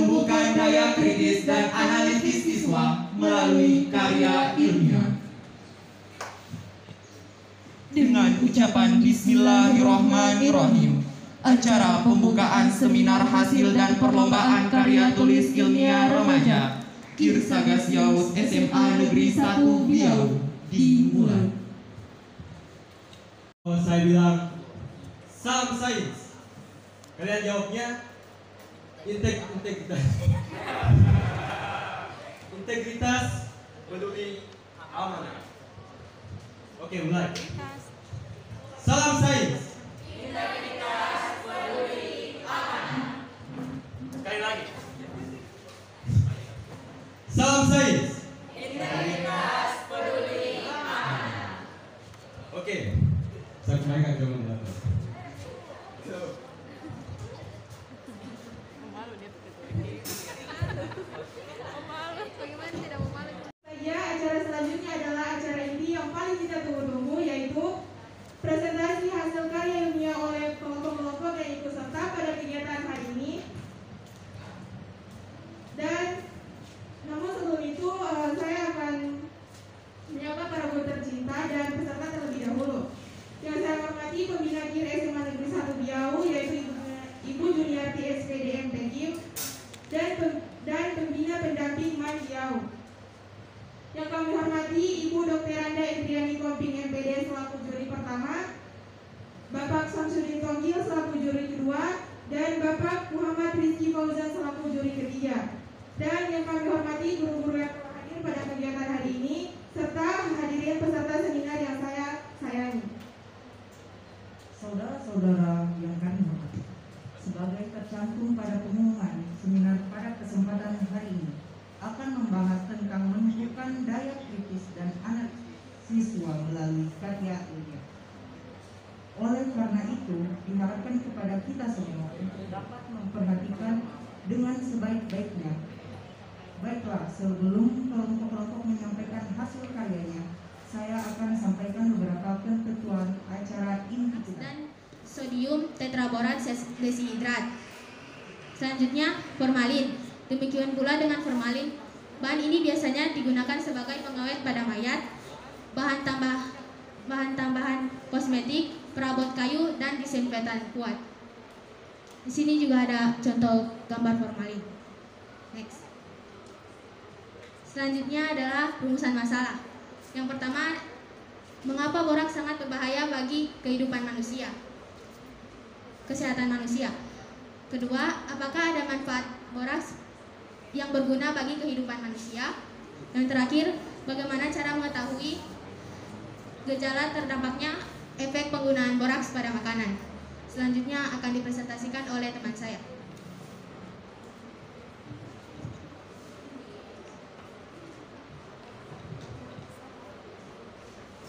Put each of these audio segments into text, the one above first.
menumbuhkan daya kritis dan analitis siswa melalui karya ilmiah. Dengan ucapan Bismillahirrahmanirrahim, acara pembukaan seminar hasil dan perlombaan karya tulis ilmiah remaja Kirsagas Yaus SMA Negeri 1 Biau dimulai. Saya bilang salam sains, kalian jawabnya integritas. Integritas, peduli, amanah. Oke, mulai. Salam sains. Integritas, peduli, amanah. Sekali lagi. Salam sains. Integritas, peduli, amanah. Oke. Saya kembalikan ke moderator. Acara selanjutnya adalah acara inti yang paling kita tunggu-tunggu, yaitu presentasi hasil karya ilmiah oleh kelompok-kelompok yang ikut serta pada kegiatan hari ini. Dan namun sebelum itu saya akan menyapa para guru tercinta dan peserta terlebih dahulu. Yang saya hormati pembina KIR SMA Negeri 1 Biau, yaitu Ibu Juniarti SPDM Tekim dan pembina pendamping MAN Biau. Yang kami hormati Ibu Dr. Anda Indriani Komping MPD selaku juri pertama, Bapak Samsudin Tonggil selaku juri kedua, dan Bapak Muhammad Rizky Fauzan selaku juri ketiga. Dan yang kami hormati guru-guru yang telah hadir pada kegiatan hari ini, serta hadirin peserta seminar yang saya sayangi. Saudara-saudara yang kami hormati, sebagai tercantum pada pengumuman seminar pada kesempatan hari ini akan membahas tentang menunjukkan daya kritis dan analisis siswa melalui karya ilmiah. Oleh karena itu, diharapkan kepada kita semua untuk dapat memperhatikan dengan sebaik-baiknya. Baiklah, sebelum kelompok-kelompok menyampaikan hasil karyanya, saya akan sampaikan beberapa ketentuan acara inti kita. Dan sodium tetraborat desihidrat. Selanjutnya formalin. Demikian pula dengan formalin. Bahan ini biasanya digunakan sebagai pengawet pada mayat, bahan tambahan kosmetik, perabot kayu, dan disinfektan kuat. Di sini juga ada contoh gambar formalin. Next. Selanjutnya adalah rumusan masalah. Yang pertama, mengapa boraks sangat berbahaya bagi kehidupan manusia? Kesehatan manusia. Kedua, apakah ada manfaat boraks yang berguna bagi kehidupan manusia? Yang terakhir, bagaimana cara mengetahui gejala terdampaknya efek penggunaan boraks pada makanan? Selanjutnya akan dipresentasikan oleh teman saya.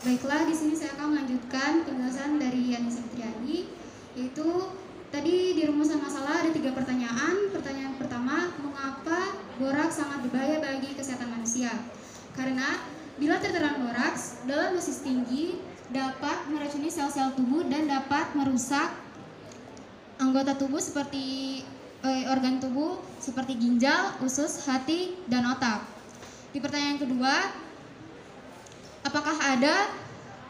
Baiklah, di sini saya akan melanjutkan penjelasan dari Yani Septriani, yaitu tadi di rumusan masalah ada 3 pertanyaan. Pertanyaan pertama, mengapa boraks sangat berbahaya bagi kesehatan manusia? Karena bila tertelan boraks dalam dosis tinggi dapat meracuni sel-sel tubuh dan dapat merusak anggota tubuh seperti organ tubuh seperti ginjal, usus, hati, dan otak. Di pertanyaan kedua, apakah ada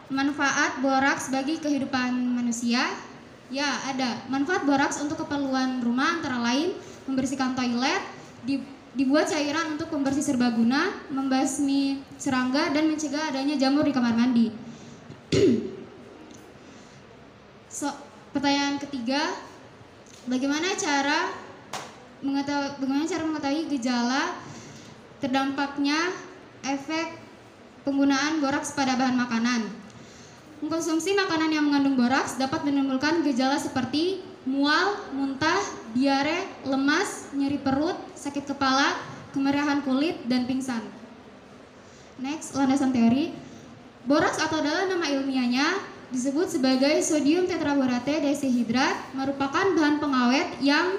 manfaat boraks bagi kehidupan manusia? Ya, ada. Manfaat boraks untuk keperluan rumah antara lain membersihkan toilet, dibuat cairan untuk pembersih serbaguna, membasmi serangga, dan mencegah adanya jamur di kamar mandi. Pertanyaan ketiga, bagaimana cara mengetahui gejala terdampaknya efek penggunaan boraks pada bahan makanan? Mengkonsumsi makanan yang mengandung boraks dapat menimbulkan gejala seperti mual, muntah, diare, lemas, nyeri perut, sakit kepala, kemerahan kulit, dan pingsan. Next, landasan teori. Boraks atau adalah nama ilmiahnya disebut sebagai sodium tetraborate desihidrat, merupakan bahan pengawet yang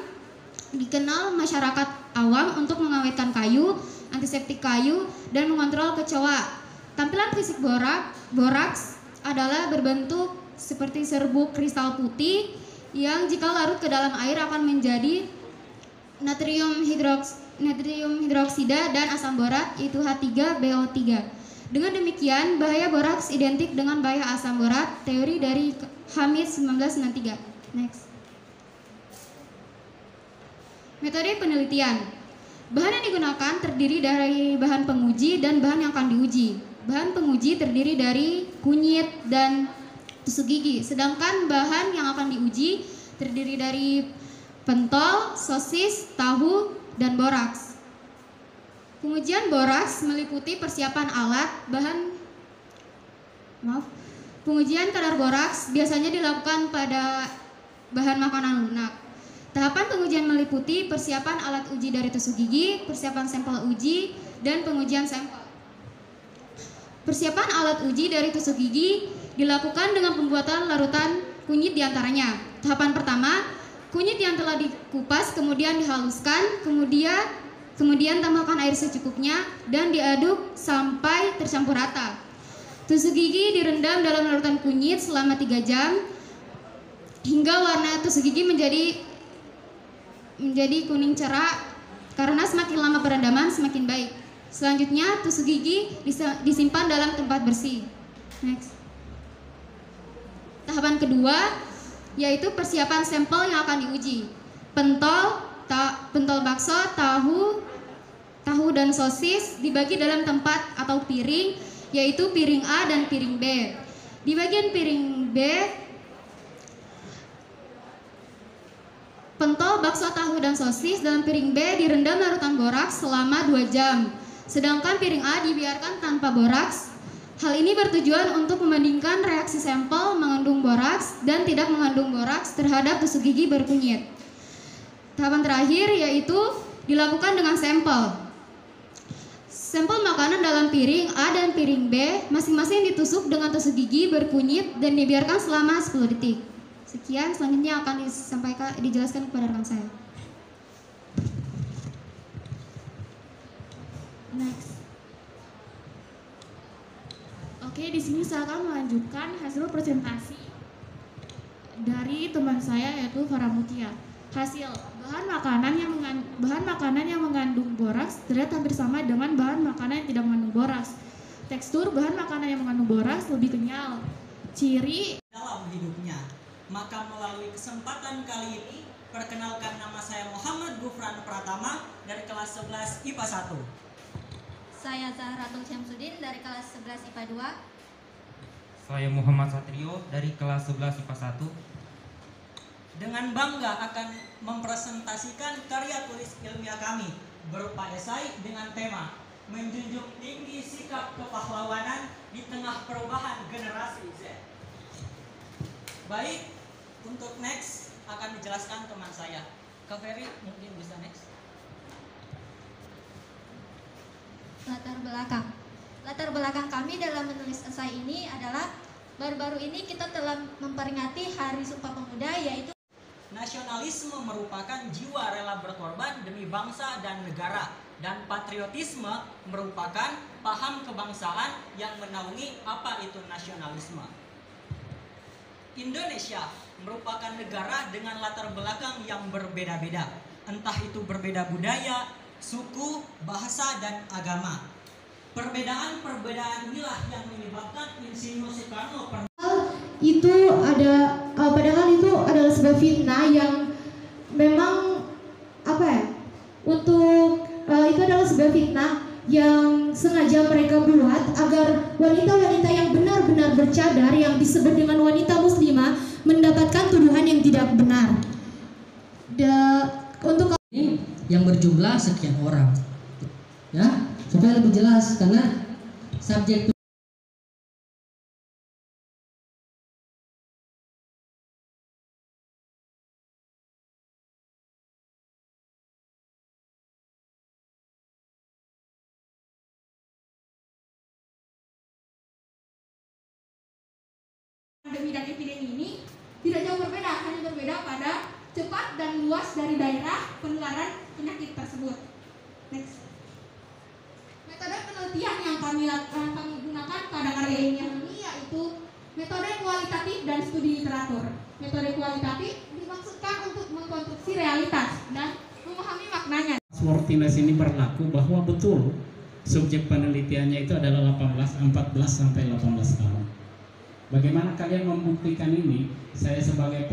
dikenal masyarakat awam untuk mengawetkan kayu, antiseptik kayu, dan mengontrol kecoa. Tampilan fisik boraks adalah berbentuk seperti serbuk kristal putih yang jika larut ke dalam air akan menjadi natrium hidroksida dan asam borat yaitu H3BO3. Dengan demikian, bahaya boraks identik dengan bahaya asam borat, teori dari Hamid 1993. Next. Metode penelitian. Bahan yang digunakan terdiri dari bahan penguji dan bahan yang akan diuji. Bahan penguji terdiri dari kunyit dan tusuk gigi, sedangkan bahan yang akan diuji terdiri dari pentol, sosis, tahu, dan boraks. Pengujian boraks meliputi persiapan alat, pengujian kadar boraks biasanya dilakukan pada bahan makanan lunak. Tahapan pengujian meliputi persiapan alat uji dari tusuk gigi, persiapan sampel uji, dan pengujian sampel. Persiapan alat uji dari tusuk gigi dilakukan dengan pembuatan larutan kunyit diantaranya. Tahapan pertama, kunyit yang telah dikupas kemudian dihaluskan, kemudian tambahkan air secukupnya dan diaduk sampai tercampur rata. Tusuk gigi direndam dalam larutan kunyit selama 3 jam hingga warna tusuk gigi menjadi kuning cerah, karena semakin lama perendaman semakin baik. Selanjutnya tusuk gigi disimpan dalam tempat bersih. Next. Tahapan kedua yaitu persiapan sampel yang akan diuji. Pentol bakso, tahu dan sosis dibagi dalam tempat atau piring, yaitu piring A dan piring B. Di bagian piring B, pentol, bakso, tahu, dan sosis dalam piring B direndam larutan boraks selama 2 jam. Sedangkan piring A dibiarkan tanpa boraks. Hal ini bertujuan untuk membandingkan reaksi sampel mengandung boraks dan tidak mengandung boraks terhadap tusuk gigi berkunyit. Tahapan terakhir yaitu dilakukan dengan sampel. Sampel makanan dalam piring A dan piring B masing-masing ditusuk dengan tusuk gigi berkunyit dan dibiarkan selama 10 detik. Sekian, selanjutnya akan dijelaskan kepada rekan saya. Next. Oke, di sini saya akan melanjutkan hasil presentasi dari teman saya yaitu Farah Mutia. Hasil bahan makanan yang mengandung boraks terlihat hampir sama dengan bahan makanan yang tidak mengandung boraks. Tekstur bahan makanan yang mengandung boraks lebih kenyal. Ciri dalam hidupnya. Maka melalui kesempatan kali ini, perkenalkan, nama saya Muhammad Gufran Pratama dari kelas 11 IPA 1. Saya Zahratul Syamsuddin dari kelas 11 IPA 2. Saya Muhammad Satrio dari kelas 11 IPA 1. Dengan bangga akan mempresentasikan karya tulis ilmiah kami berupa esai dengan tema menjunjung tinggi sikap kepahlawanan di tengah perubahan generasi Z. Baik, untuk next akan dijelaskan teman saya. Kak Ferry mungkin bisa next. Latar belakang kami dalam menulis esai ini adalah baru-baru ini kita telah memperingati Hari Sumpah Pemuda, yaitu nasionalisme merupakan jiwa rela berkorban demi bangsa dan negara, dan patriotisme merupakan paham kebangsaan yang menaungi apa itu nasionalisme. Indonesia merupakan negara dengan latar belakang yang berbeda-beda, entah itu berbeda budaya, suku, bahasa, dan agama. Perbedaan-perbedaan inilah yang menyebabkan Insinyur Soekarno padahal itu adalah sebuah fitnah yang memang itu adalah sebuah fitnah yang sengaja mereka buat agar wanita-wanita yang benar-benar bercadar yang disebut dengan wanita muslimah mendapatkan tuduhan yang tidak benar. Untuk yang berjumlah sekian orang, ya, supaya lebih jelas karena subjek pandemi dan epidemi ini tidak jauh berbeda, hanya berbeda pada cepat dan luas dari daerah penularan penyakit tersebut. Next. Metode penelitian yang kami gunakan pada karya ilmiah ini yaitu metode kualitatif dan studi literatur. Metode kualitatif dimaksudkan untuk mengkonstruksi realitas dan memahami Martinez ini berlaku bahwa betul subjek penelitiannya itu adalah 14 sampai 18 tahun. Bagaimana kalian membuktikan ini? Saya sebagai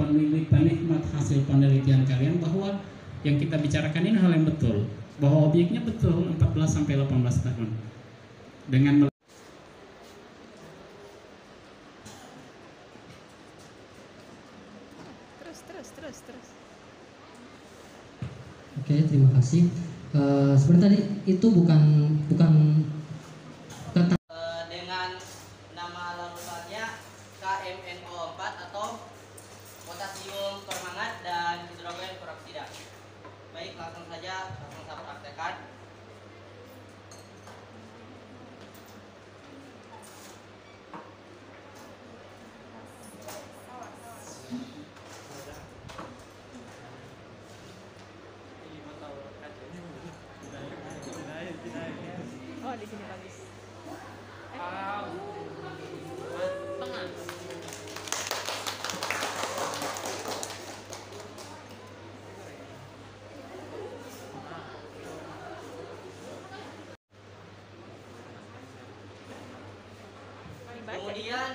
penikmat hasil penelitian kalian bahwa yang kita bicarakan ini hal yang betul, bahwa objeknya betul 14 sampai 18 tahun. Dengan terus. Oke, terima kasih. Seperti tadi itu bukan dengan nama larutannya KMNO4 atau potasium permangat dan hidrogen peroksida. Baik, langsung saya praktekkan. Oh, di sini bagus. Tengah. Kemudian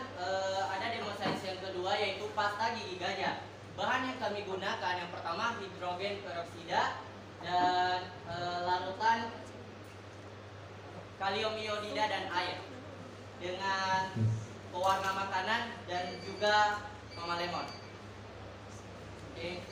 ada demonstrasi yang kedua yaitu pasta gigi gajah. Bahan yang kami gunakan yang pertama hidrogen peroksida dan larutan kalium iodida dan air dengan pewarna makanan dan juga mama lemon. Oke.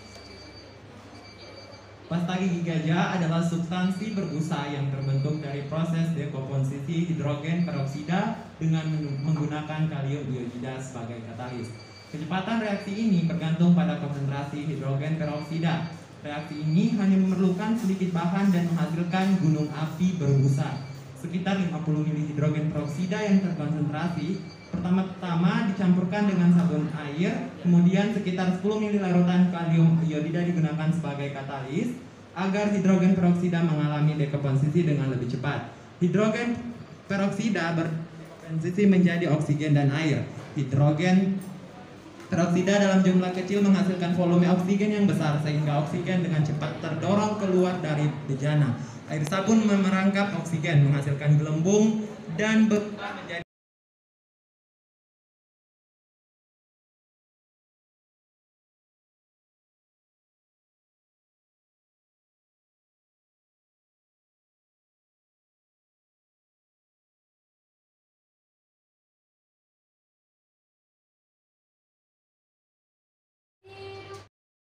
Pasta gigi gajah adalah substansi berbusa yang terbentuk dari proses dekomposisi hidrogen peroksida dengan menggunakan kalium iodida sebagai katalis. Kecepatan reaksi ini bergantung pada konsentrasi hidrogen peroksida. Reaksi ini hanya memerlukan sedikit bahan dan menghasilkan gunung api berbusa. Sekitar 50 ml hidrogen peroksida yang terkonsentrasi pertama-tama dicampurkan dengan sabun air, kemudian sekitar 10 ml larutan kalium iodida digunakan sebagai katalis agar hidrogen peroksida mengalami dekomposisi dengan lebih cepat. Hidrogen peroksida berdekomposisi menjadi oksigen dan air. Hidrogen peroksida dalam jumlah kecil menghasilkan volume oksigen yang besar sehingga oksigen dengan cepat terdorong keluar dari bejana. Air sabun merangkap oksigen menghasilkan gelembung dan berubah menjadi